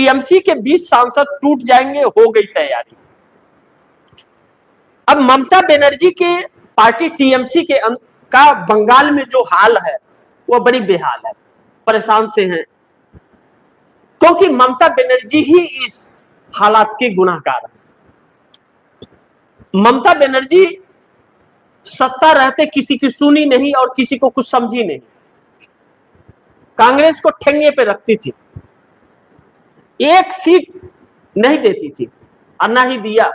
TMC के 20 सांसद टूट जाएंगे, हो गई तैयारी। अब ममता बनर्जी के पार्टी टीएमसी के का बंगाल में जो हाल है वो बड़ी बेहाल है, परेशान से हैं, क्योंकि ममता बनर्जी ही इस हालात के गुनाहगार है। ममता बनर्जी सत्ता रहते किसी की सुनी नहीं और किसी को कुछ समझी नहीं, कांग्रेस को ठेंगे पे रखती थी, एक सीट नहीं देती थी और ना ही दिया।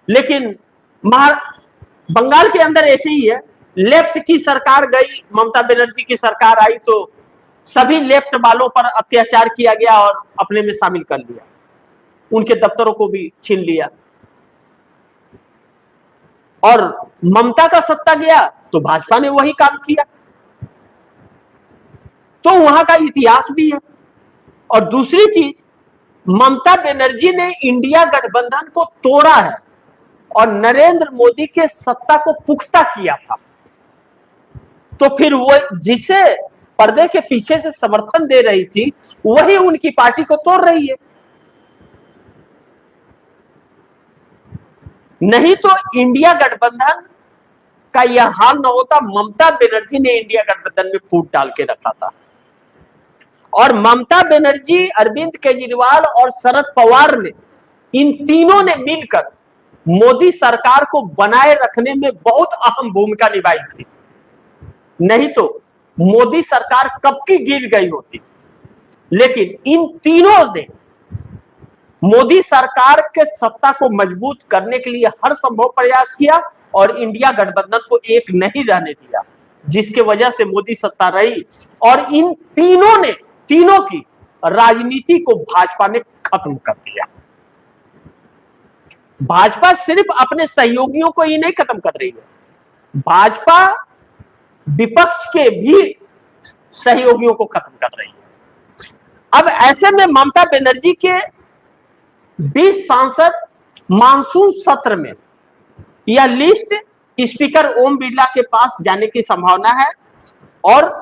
लेकिन बंगाल के अंदर ऐसे ही है, लेफ्ट की सरकार गई, ममता बनर्जी की सरकार आई तो सभी लेफ्ट वालों पर अत्याचार किया गया और अपने में शामिल कर लिया, उनके दफ्तरों को भी छीन लिया। और ममता का सत्ता गया तो भाजपा ने वही काम किया, तो वहां का इतिहास भी है। और दूसरी चीज, ममता बनर्जी ने इंडिया गठबंधन को तोड़ा है और नरेंद्र मोदी के सत्ता को पुख्ता किया था, तो फिर वो जिसे पर्दे के पीछे से समर्थन दे रही थी वही उनकी पार्टी को तोड़ रही है। नहीं तो इंडिया गठबंधन का यह हाल न होता, ममता बनर्जी ने इंडिया गठबंधन में फूट डाल के रखा था। और ममता बनर्जी, अरविंद केजरीवाल और शरद पवार ने, इन तीनों ने मिलकर मोदी सरकार को बनाए रखने में बहुत अहम भूमिका निभाई थी, नहीं तो मोदी सरकार कब की गिर गई होती। लेकिन इन तीनों ने मोदी सरकार के सत्ता को मजबूत करने के लिए हर संभव प्रयास किया और इंडिया गठबंधन को एक नहीं रहने दिया, जिसके वजह से मोदी सत्ता रही। और इन तीनों की राजनीति को भाजपा ने खत्म कर दिया। भाजपा सिर्फ अपने सहयोगियों को ही नहीं खत्म कर रही है, भाजपा विपक्ष के भी सहयोगियों को खत्म कर रही है। अब ऐसे में ममता बनर्जी के 20 सांसद मानसून सत्र में यह लिस्ट स्पीकर ओम बिरला के पास जाने की संभावना है और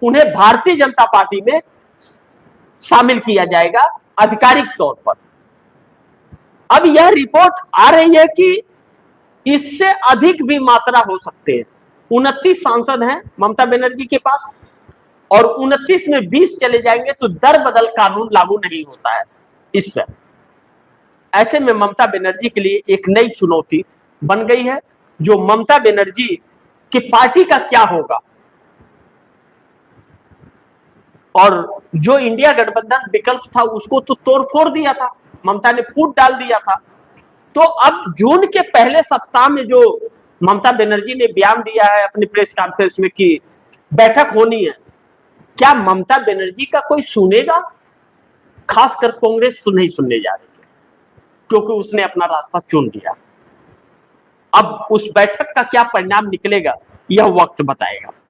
उन्हें भारतीय जनता पार्टी में शामिल किया जाएगा आधिकारिक तौर पर। अब यह रिपोर्ट आ रही है कि इससे अधिक भी मात्रा हो सकते हैं। 29 सांसद हैं ममता बनर्जी के पास और 29 में 20 चले जाएंगे तो दर बदल कानून लागू नहीं होता है इस पर। ऐसे में ममता बनर्जी के लिए एक नई चुनौती बन गई है, जो ममता बनर्जी की पार्टी का क्या होगा। और जो इंडिया गठबंधन विकल्प था उसको तो तोड़फोड़ दिया था, ममता ने फूट डाल दिया था। तो अब जून के पहले सप्ताह में जो ममता बनर्जी ने बयान दिया है अपनी प्रेस कॉन्फ्रेंस में कि बैठक होनी है, क्या ममता बनर्जी का कोई सुनेगा? खासकर कांग्रेस तो नहीं सुनने जा रही है, क्योंकि उसने अपना रास्ता चुन लिया। अब उस बैठक का क्या परिणाम निकलेगा यह वक्त बताएगा।